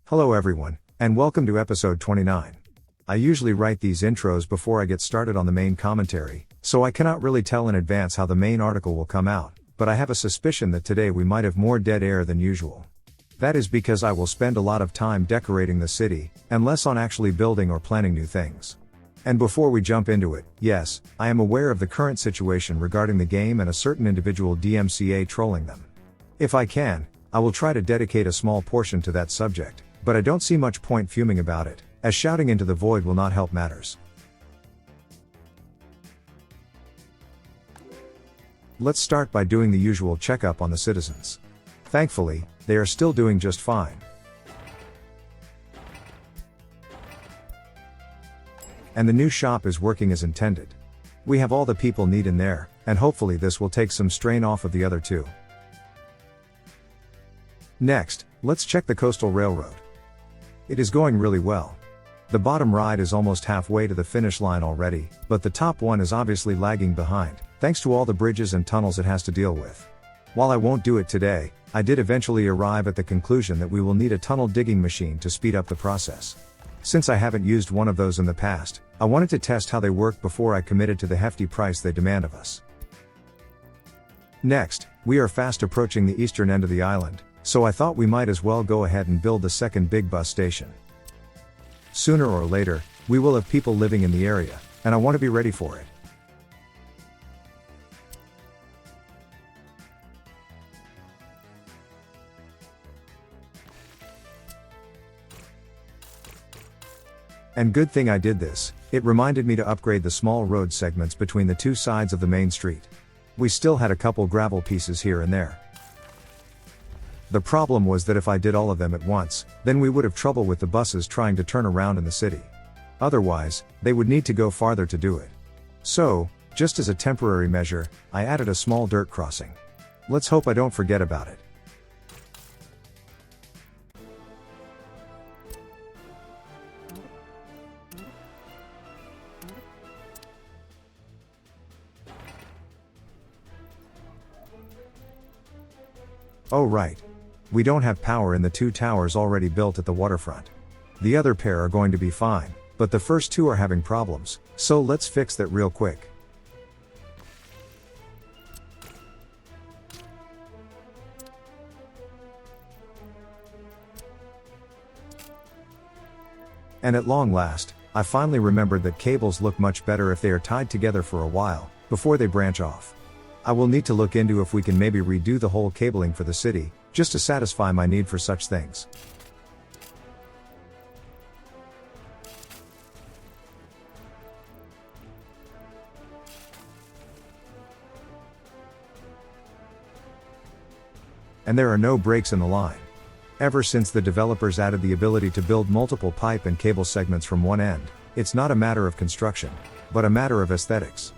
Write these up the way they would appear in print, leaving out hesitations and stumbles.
Hello everyone, and welcome to episode 29. I usually write these intros before I get started on the main commentary, so I cannot really tell in advance how the main article will come out, but I have a suspicion that today we might have more dead air than usual. That is because I will spend a lot of time decorating the city, and less on actually building or planning new things. And before we jump into it, yes, I am aware of the current situation regarding the game and a certain individual DMCA trolling them. If I can, I will try to dedicate a small portion to that subject, but I don't see much point fuming about it, as shouting into the void will not help matters. Let's start by doing the usual checkup on the citizens. Thankfully, they are still doing just fine. And the new shop is working as intended. We have all the people need in there, and hopefully this will take some strain off of the other two. Next, let's check the coastal railroad. It is going really well. The bottom ride is almost halfway to the finish line already, but the top one is obviously lagging behind, thanks to all the bridges and tunnels it has to deal with. While I won't do it today, I did eventually arrive at the conclusion that we will need a tunnel digging machine to speed up the process. Since I haven't used one of those in the past, I wanted to test how they work before I committed to the hefty price they demand of us. Next, we are fast approaching the eastern end of the island, so I thought we might as well go ahead and build the second big bus station. Sooner or later, we will have people living in the area, and I want to be ready for it. And good thing I did this, it reminded me to upgrade the small road segments between the two sides of the main street. We still had a couple gravel pieces here and there. The problem was that if I did all of them at once, then we would have trouble with the buses trying to turn around in the city. Otherwise, they would need to go farther to do it. So, just as a temporary measure, I added a small dirt crossing. Let's hope I don't forget about it. Oh right. We don't have power in the two towers already built at the waterfront. The other pair are going to be fine, but the first two are having problems, so let's fix that real quick. And at long last, I finally remembered that cables look much better if they are tied together for a while, before they branch off. I will need to look into if we can maybe redo the whole cabling for the city, just to satisfy my need for such things. And there are no breaks in the line. Ever since the developers added the ability to build multiple pipe and cable segments from one end, it's not a matter of construction, but a matter of aesthetics.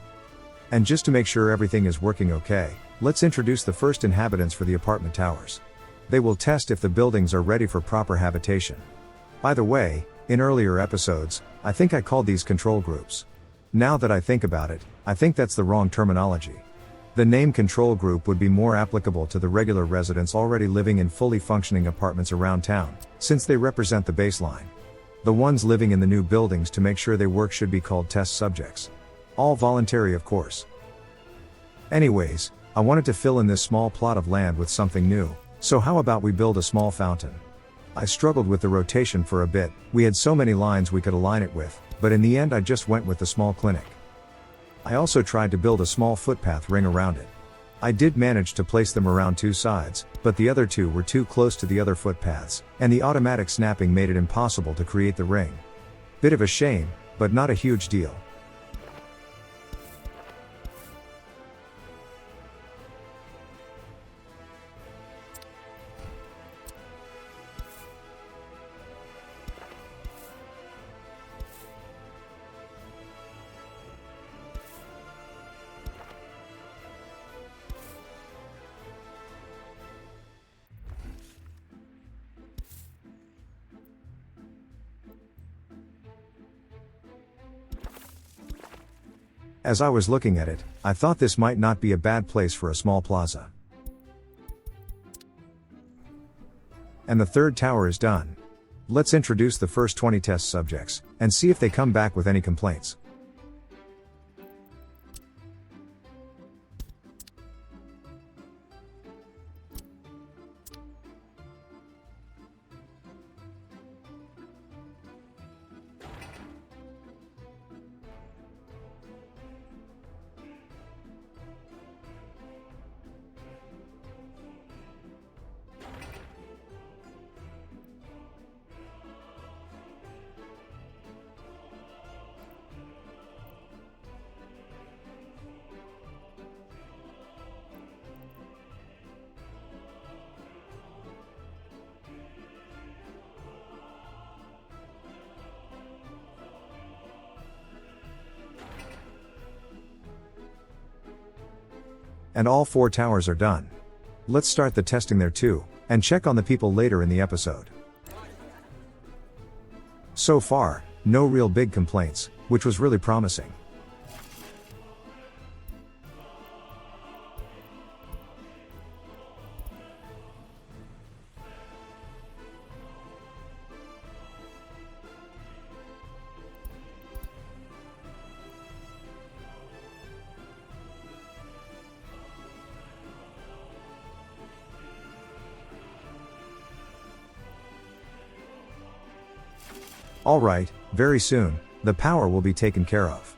And just to make sure everything is working okay, let's introduce the first inhabitants for the apartment towers. They will test if the buildings are ready for proper habitation. By the way, in earlier episodes, I think I called these control groups. Now that I think about it, I think that's the wrong terminology. The name control group would be more applicable to the regular residents already living in fully functioning apartments around town, since they represent the baseline. The ones living in the new buildings to make sure they work should be called test subjects. All voluntary, of course. Anyways, I wanted to fill in this small plot of land with something new, so how about we build a small fountain? I struggled with the rotation for a bit, we had so many lines we could align it with, but in the end I just went with the small clinic. I also tried to build a small footpath ring around it. I did manage to place them around two sides, but the other two were too close to the other footpaths, and the automatic snapping made it impossible to create the ring. Bit of a shame, but not a huge deal. As I was looking at it, I thought this might not be a bad place for a small plaza. And the third tower is done. Let's introduce the first 20 test subjects, and see if they come back with any complaints. And all 4 towers are done. Let's start the testing there too, and check on the people later in the episode. So far, no real big complaints, which was really promising. Alright, very soon, the power will be taken care of.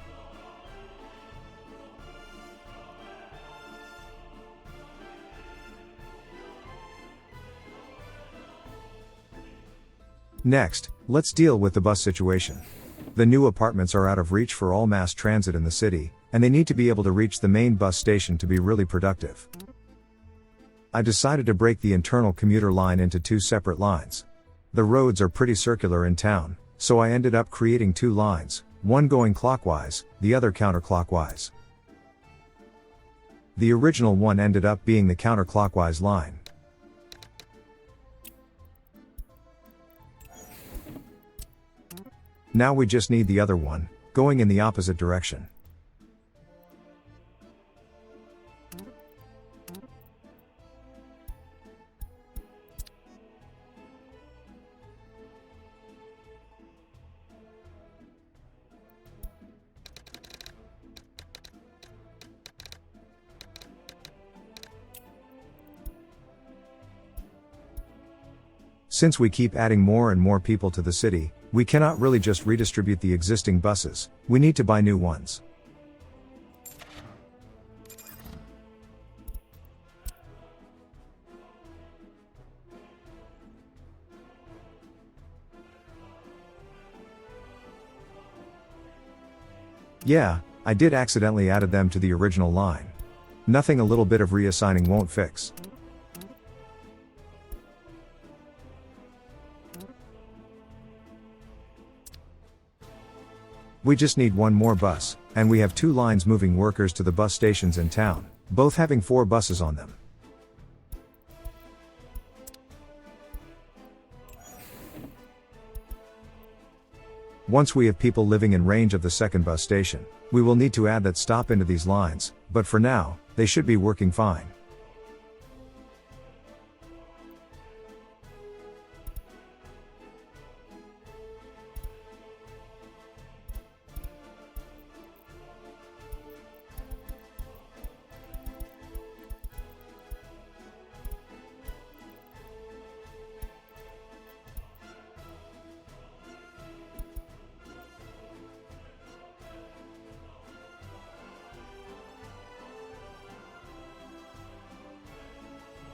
Next, let's deal with the bus situation. The new apartments are out of reach for all mass transit in the city, and they need to be able to reach the main bus station to be really productive. I decided to break the internal commuter line into 2 separate lines. The roads are pretty circular in town, so I ended up creating 2 lines, one going clockwise, the other counterclockwise. The original one ended up being the counterclockwise line. Now we just need the other one, going in the opposite direction. Since we keep adding more and more people to the city, we cannot really just redistribute the existing buses, we need to buy new ones. Yeah, I did accidentally added them to the original line. Nothing a little bit of reassigning won't fix. We just need one more bus, and we have 2 lines moving workers to the bus stations in town, both having 4 buses on them. Once we have people living in range of the second bus station, we will need to add that stop into these lines, but for now, they should be working fine.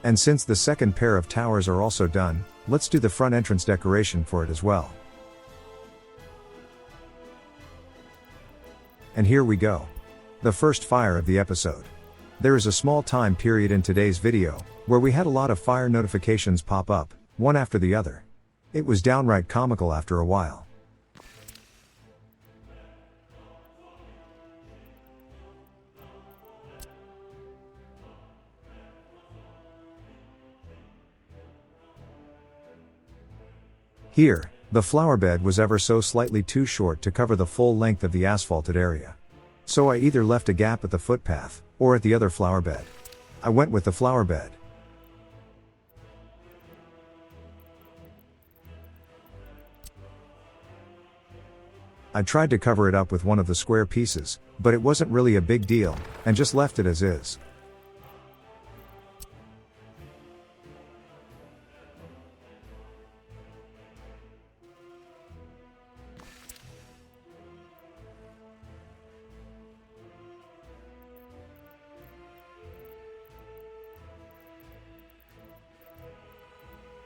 And since the second pair of towers are also done, let's do the front entrance decoration for it as well. And here we go. The first fire of the episode. There is a small time period in today's video, where we had a lot of fire notifications pop up, one after the other. It was downright comical after a while. Here, the flower bed was ever so slightly too short to cover the full length of the asphalted area. So I either left a gap at the footpath, or at the other flower bed. I went with the flower bed. I tried to cover it up with one of the square pieces, but it wasn't really a big deal, and just left it as is.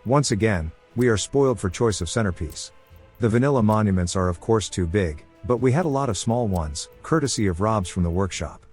Once again, we are spoiled for choice of centerpiece. The vanilla monuments are of course too big, but we had a lot of small ones, courtesy of Rob's from the workshop.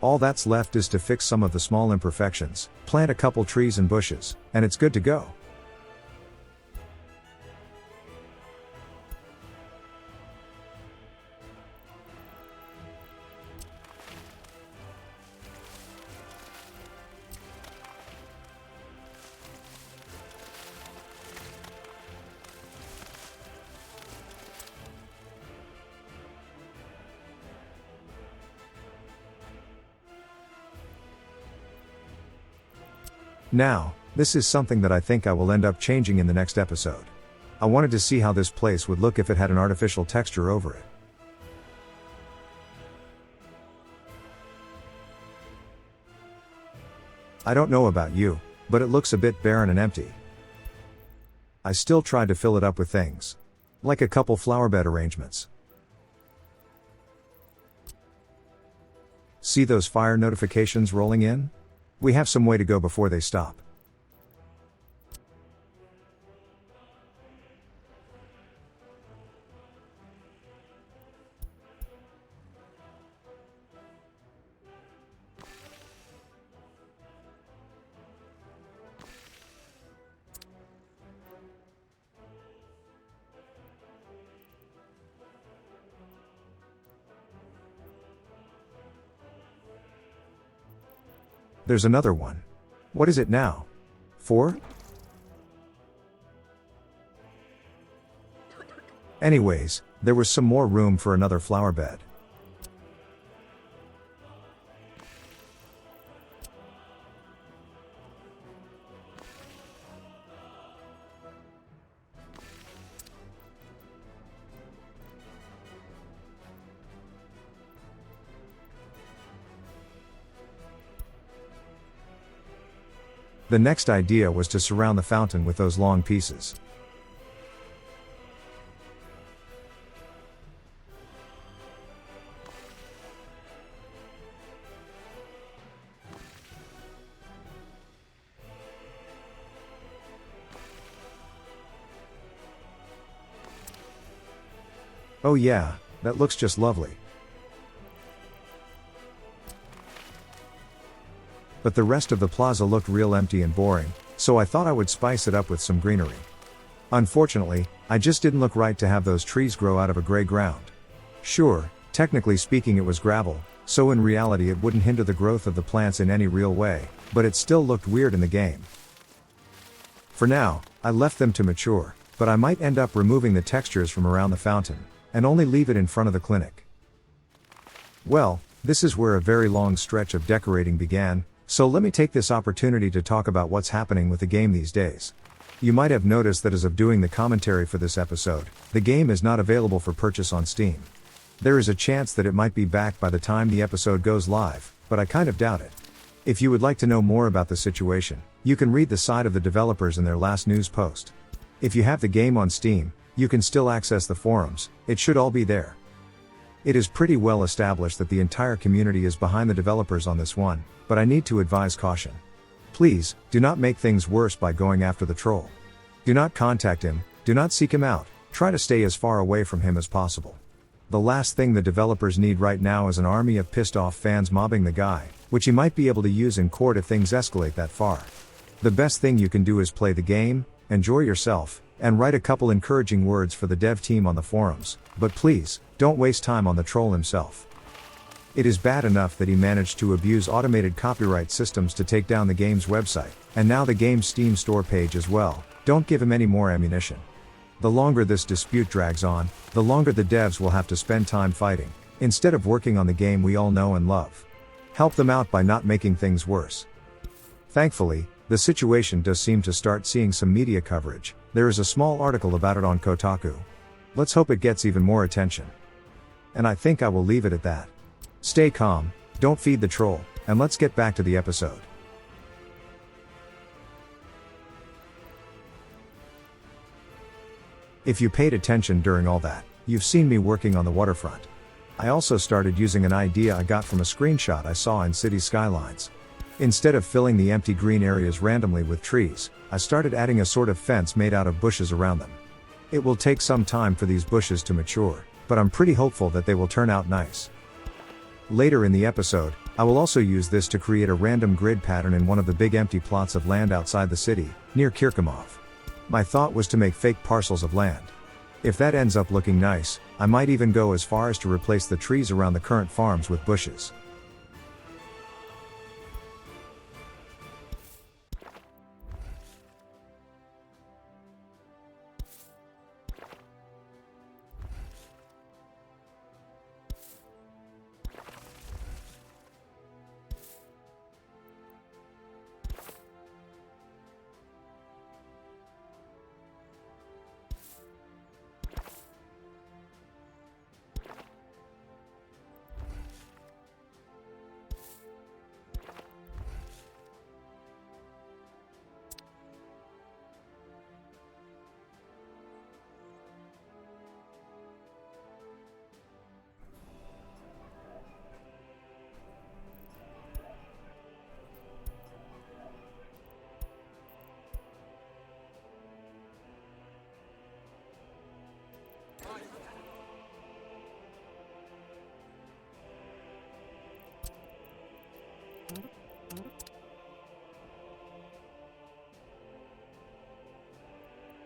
All that's left is to fix some of the small imperfections, plant a couple trees and bushes, and it's good to go. Now, this is something that I think I will end up changing in the next episode. I wanted to see how this place would look if it had an artificial texture over it. I don't know about you, but it looks a bit barren and empty. I still tried to fill it up with things. Like a couple flowerbed arrangements. See those fire notifications rolling in? We have some way to go before they stop. There's another one. What is it now? 4? Anyways, there was some more room for another flower bed. The next idea was to surround the fountain with those long pieces. Oh yeah, that looks just lovely. But the rest of the plaza looked real empty and boring, so I thought I would spice it up with some greenery. Unfortunately, I just didn't look right to have those trees grow out of a gray ground. Sure, technically speaking it was gravel, so in reality it wouldn't hinder the growth of the plants in any real way, but it still looked weird in the game. For now, I left them to mature, but I might end up removing the textures from around the fountain, and only leave it in front of the clinic. Well, this is where a very long stretch of decorating began, so let me take this opportunity to talk about what's happening with the game these days. You might have noticed that as of doing the commentary for this episode, the game is not available for purchase on Steam. There is a chance that it might be back by the time the episode goes live, but I kind of doubt it. If you would like to know more about the situation, you can read the side of the developers in their last news post. If you have the game on Steam, you can still access the forums, it should all be there. It is pretty well established that the entire community is behind the developers on this one, but I need to advise caution. Please, do not make things worse by going after the troll. Do not contact him, do not seek him out, try to stay as far away from him as possible. The last thing the developers need right now is an army of pissed off fans mobbing the guy, which he might be able to use in court if things escalate that far. The best thing you can do is play the game, enjoy yourself, and write a couple encouraging words for the dev team on the forums, but please, don't waste time on the troll himself. It is bad enough that he managed to abuse automated copyright systems to take down the game's website, and now the game's Steam store page as well. Don't give him any more ammunition. The longer this dispute drags on, the longer the devs will have to spend time fighting, instead of working on the game we all know and love. Help them out by not making things worse. Thankfully, the situation does seem to start seeing some media coverage. There is a small article about it on Kotaku. Let's hope it gets even more attention. And I think I will leave it at that. Stay calm, don't feed the troll, and let's get back to the episode. If you paid attention during all that, you've seen me working on the waterfront. I also started using an idea I got from a screenshot I saw in city skylines. Instead of filling the empty green areas randomly with trees, I started adding a sort of fence made out of bushes around them. It will take some time for these bushes to mature, but I'm pretty hopeful that they will turn out nice. Later in the episode, I will also use this to create a random grid pattern in one of the big empty plots of land outside the city, near Kirkimov. My thought was to make fake parcels of land. If that ends up looking nice, I might even go as far as to replace the trees around the current farms with bushes.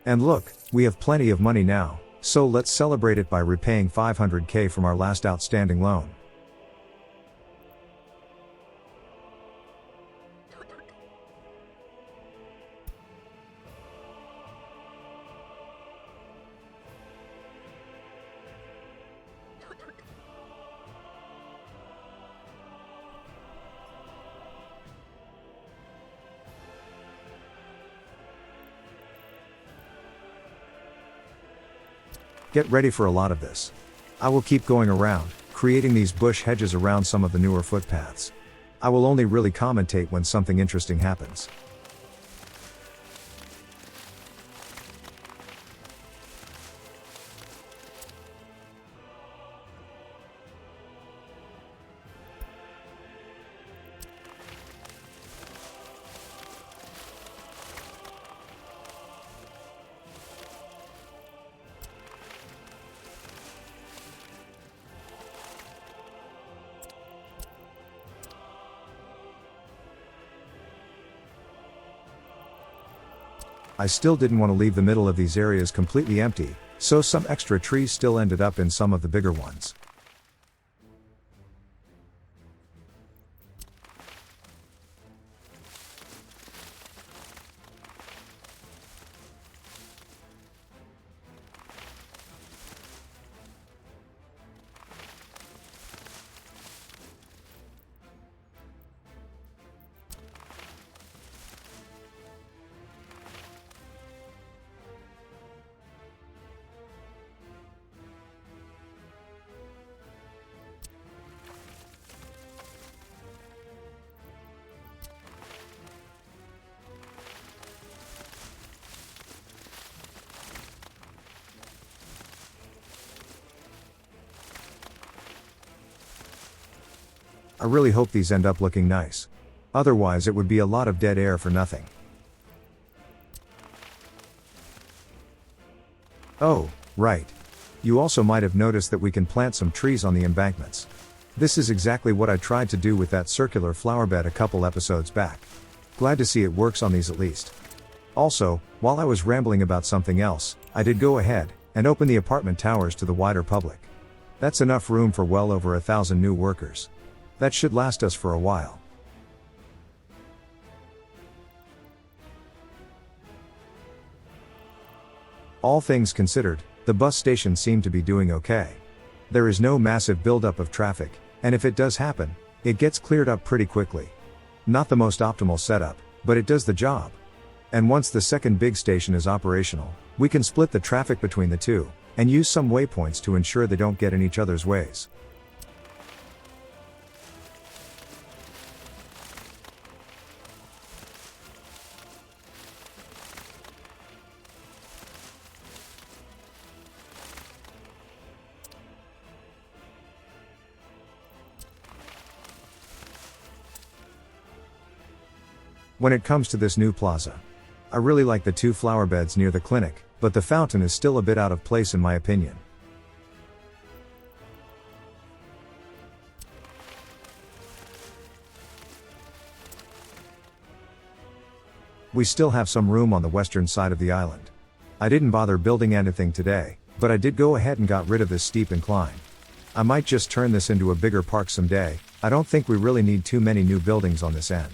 And look, we have plenty of money now, so let's celebrate it by repaying $500K from our last outstanding loan. Get ready for a lot of this. I will keep going around, creating these bush hedges around some of the newer footpaths. I will only really commentate when something interesting happens. I still didn't want to leave the middle of these areas completely empty, so some extra trees still ended up in some of the bigger ones. I really hope these end up looking nice. Otherwise it would be a lot of dead air for nothing. Oh, right. You also might have noticed that we can plant some trees on the embankments. This is exactly what I tried to do with that circular flower bed a couple episodes back. Glad to see it works on these at least. Also, while I was rambling about something else, I did go ahead and open the apartment towers to the wider public. That's enough room for well over 1,000 new workers. That should last us for a while. All things considered, the bus station seemed to be doing okay. There is no massive buildup of traffic, and if it does happen, it gets cleared up pretty quickly. Not the most optimal setup, but it does the job. And once the second big station is operational, we can split the traffic between the two, and use some waypoints to ensure they don't get in each other's ways. When it comes to this new plaza, I really like the 2 flower beds near the clinic, but the fountain is still a bit out of place in my opinion. We still have some room on the western side of the island. I didn't bother building anything today, but I did go ahead and got rid of this steep incline. I might just turn this into a bigger park someday. I don't think we really need too many new buildings on this end.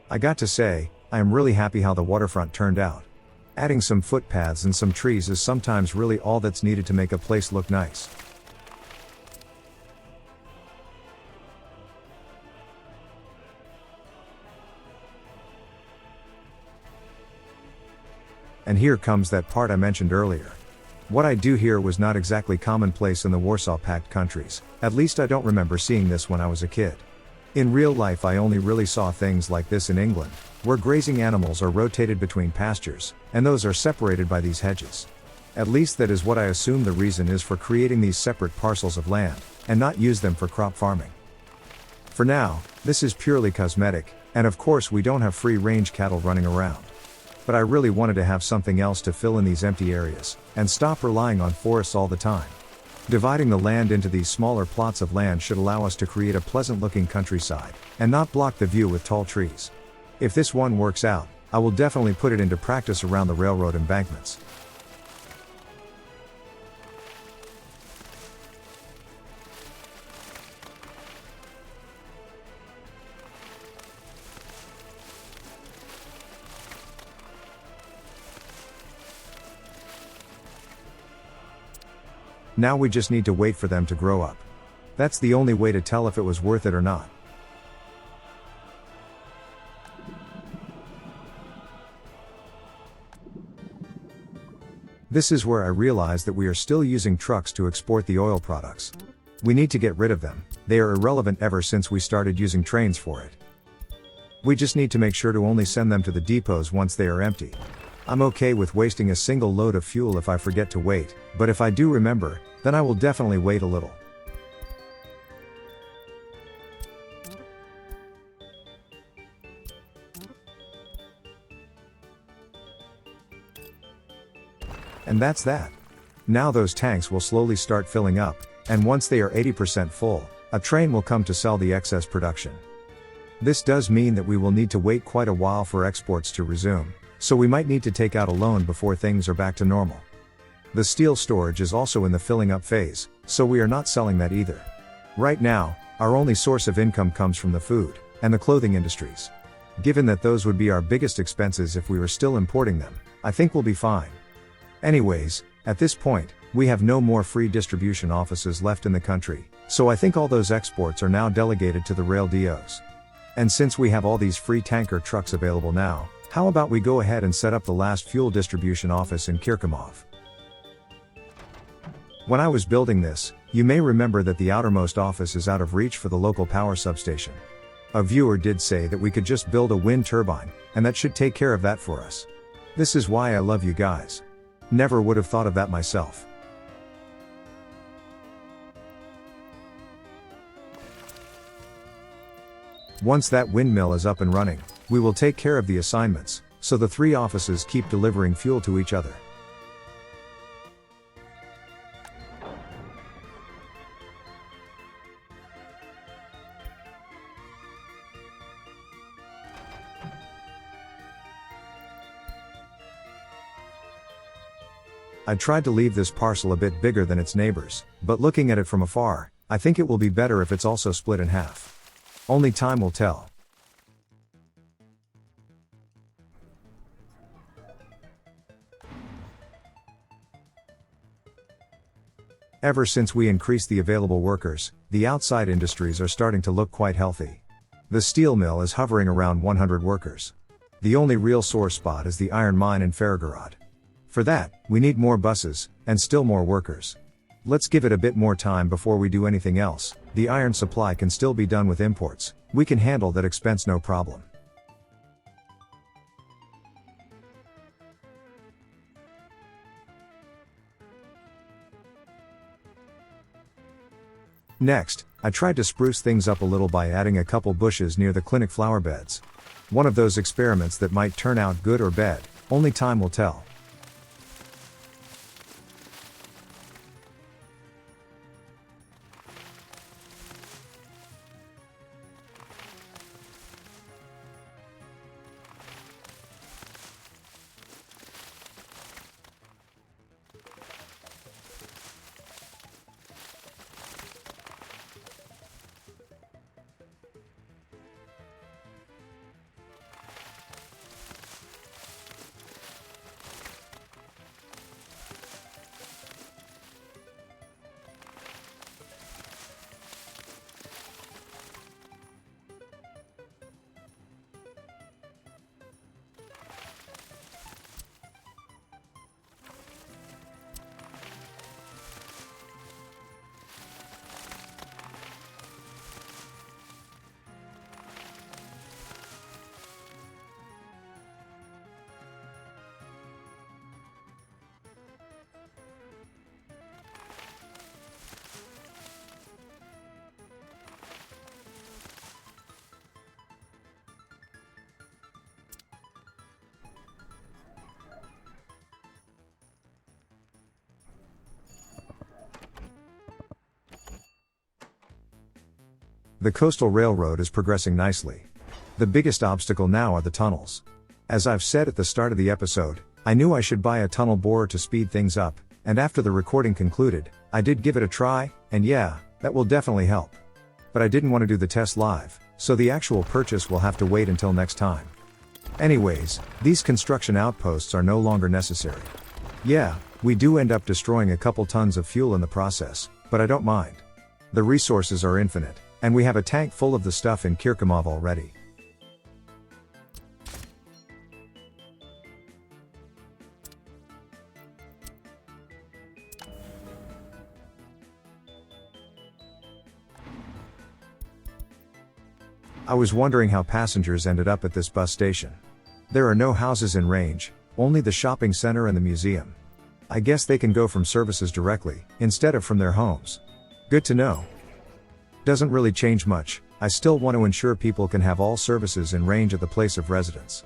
I got to say, I am really happy how the waterfront turned out. Adding some footpaths and some trees is sometimes really all that's needed to make a place look nice. And here comes that part I mentioned earlier. What I do here was not exactly commonplace in the Warsaw Pact countries, at least I don't remember seeing this when I was a kid. In real life I only really saw things like this in England, where grazing animals are rotated between pastures, and those are separated by these hedges. At least that is what I assume the reason is for creating these separate parcels of land, and not use them for crop farming. For now, this is purely cosmetic, and of course we don't have free-range cattle running around. But I really wanted to have something else to fill in these empty areas, and stop relying on forests all the time. Dividing the land into these smaller plots of land should allow us to create a pleasant-looking countryside, and not block the view with tall trees. If this one works out, I will definitely put it into practice around the railroad embankments. Now we just need to wait for them to grow up. That's the only way to tell if it was worth it or not. This is where I realize that we are still using trucks to export the oil products. We need to get rid of them. They are irrelevant ever since we started using trains for it. We just need to make sure to only send them to the depots once they are empty. I'm okay with wasting a single load of fuel if I forget to wait, but if I do remember, then I will definitely wait a little. And that's that. Now those tanks will slowly start filling up, and once they are 80% full, a train will come to sell the excess production. This does mean that we will need to wait quite a while for exports to resume, so we might need to take out a loan before things are back to normal. The steel storage is also in the filling up phase, so we are not selling that either. Right now, our only source of income comes from the food and the clothing industries. Given that those would be our biggest expenses if we were still importing them, I think we'll be fine. Anyways, at this point, we have no more free distribution offices left in the country, so I think all those exports are now delegated to the rail DOs. And since we have all these free tanker trucks available now, how about we go ahead and set up the last fuel distribution office in Kirkomov? When I was building this, you may remember that the outermost office is out of reach for the local power substation. A viewer did say that we could just build a wind turbine, and that should take care of that for us. This is why I love you guys. Never would have thought of that myself. Once that windmill is up and running, we will take care of the assignments, so the 3 offices keep delivering fuel to each other. I tried to leave this parcel a bit bigger than its neighbors, but looking at it from afar, I think it will be better if it's also split in half. Only time will tell. Ever since we increased the available workers, the outside industries are starting to look quite healthy. The steel mill is hovering around 100 workers. The only real sore spot is the iron mine in Faragorod. For that, we need more buses, and still more workers. Let's give it a bit more time before we do anything else. The iron supply can still be done with imports. We can handle that expense no problem. Next, I tried to spruce things up a little by adding a couple bushes near the clinic flower beds. One of those experiments that might turn out good or bad, only time will tell. The coastal railroad is progressing nicely. The biggest obstacle now are the tunnels. As I've said at the start of the episode, I knew I should buy a tunnel borer to speed things up, and after the recording concluded, I did give it a try, and yeah, that will definitely help. But I didn't want to do the test live, so the actual purchase will have to wait until next time. Anyways, these construction outposts are no longer necessary. Yeah, we do end up destroying a couple tons of fuel in the process, but I don't mind. The resources are infinite, and we have a tank full of the stuff in Kirkimov already. I was wondering how passengers ended up at this bus station. There are no houses in range, only the shopping center and the museum. I guess they can go from services directly, instead of from their homes. Good to know. Doesn't really change much. I still want to ensure people can have all services in range at the place of residence.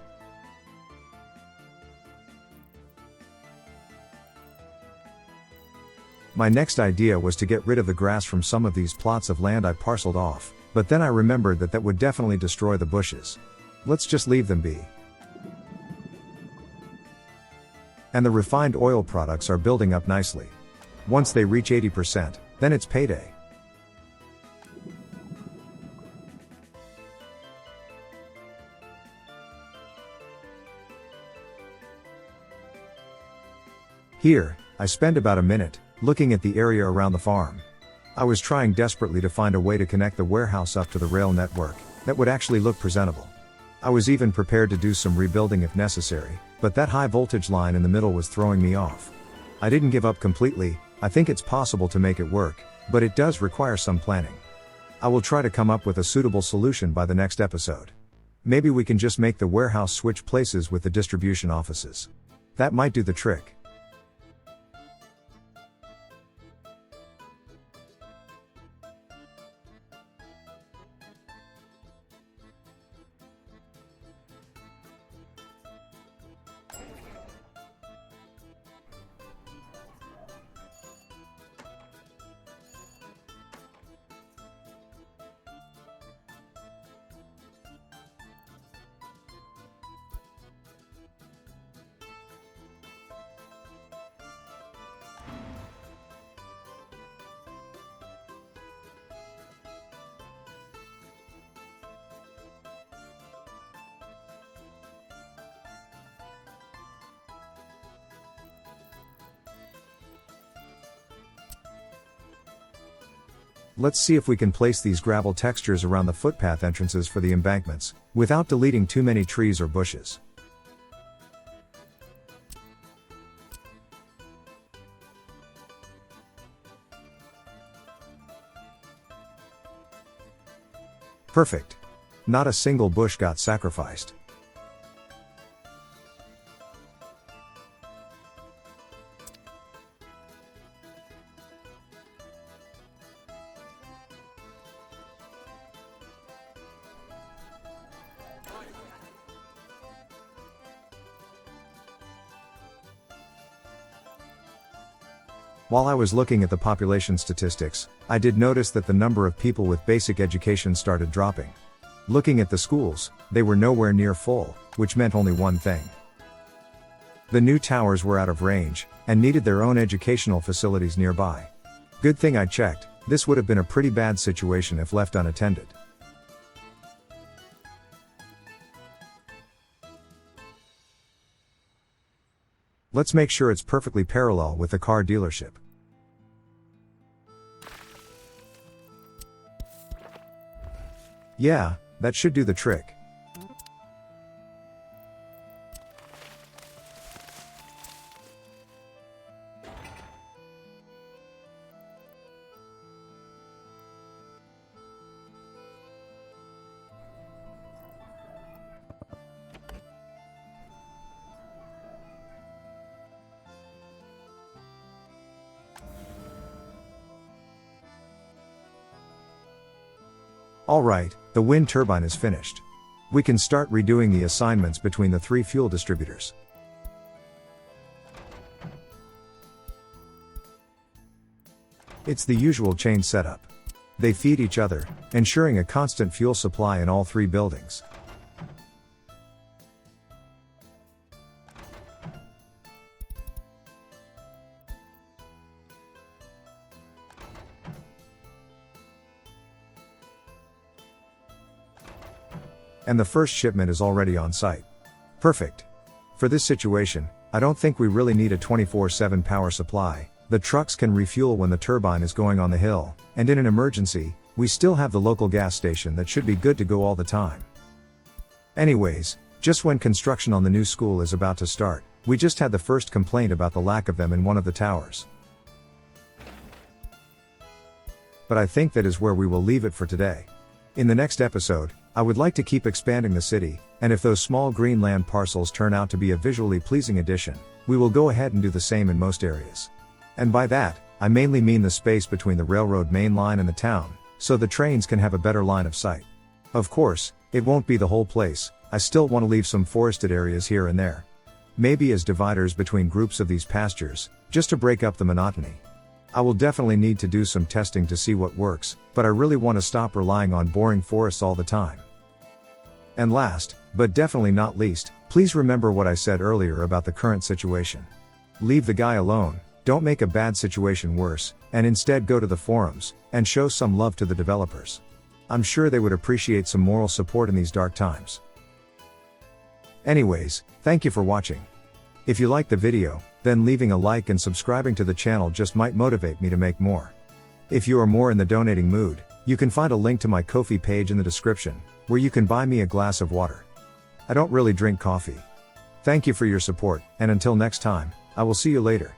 My next idea was to get rid of the grass from some of these plots of land I parceled off, but then I remembered that that would definitely destroy the bushes. Let's just leave them be. And the refined oil products are building up nicely. Once they reach 80%, then it's payday. Here, I spend about a minute, looking at the area around the farm. I was trying desperately to find a way to connect the warehouse up to the rail network, that would actually look presentable. I was even prepared to do some rebuilding if necessary, but that high voltage line in the middle was throwing me off. I didn't give up completely. I think it's possible to make it work, but it does require some planning. I will try to come up with a suitable solution by the next episode. Maybe we can just make the warehouse switch places with the distribution offices. That might do the trick. Let's see if we can place these gravel textures around the footpath entrances for the embankments, without deleting too many trees or bushes. Perfect. Not a single bush got sacrificed. While I was looking at the population statistics, I did notice that the number of people with basic education started dropping. Looking at the schools, they were nowhere near full, which meant only one thing. The new towers were out of range, and needed their own educational facilities nearby. Good thing I checked, this would have been a pretty bad situation if left unattended. Let's make sure it's perfectly parallel with the car dealership. Yeah, that should do the trick. Alright, the wind turbine is finished. We can start redoing the assignments between the three fuel distributors. It's the usual chain setup. They feed each other, ensuring a constant fuel supply in all three buildings. And the first shipment is already on site. Perfect. For this situation, I don't think we really need a 24/7 power supply. The trucks can refuel when the turbine is going on the hill, and in an emergency, we still have the local gas station that should be good to go all the time. Anyways, just when construction on the new school is about to start, we just had the first complaint about the lack of them in one of the towers. But I think that is where we will leave it for today. In the next episode, I would like to keep expanding the city, and if those small green land parcels turn out to be a visually pleasing addition, we will go ahead and do the same in most areas. And by that, I mainly mean the space between the railroad main line and the town, so the trains can have a better line of sight. Of course, it won't be the whole place, I still want to leave some forested areas here and there. Maybe as dividers between groups of these pastures, just to break up the monotony. I will definitely need to do some testing to see what works, but I really want to stop relying on boring forests all the time. And last, but definitely not least, please remember what I said earlier about the current situation. Leave the guy alone, don't make a bad situation worse, and instead go to the forums, and show some love to the developers. I'm sure they would appreciate some moral support in these dark times. Anyways, thank you for watching. If you liked the video, then leaving a like and subscribing to the channel just might motivate me to make more. If you are more in the donating mood, you can find a link to my Ko-fi page in the description, where you can buy me a glass of water. I don't really drink coffee. Thank you for your support, and until next time, I will see you later.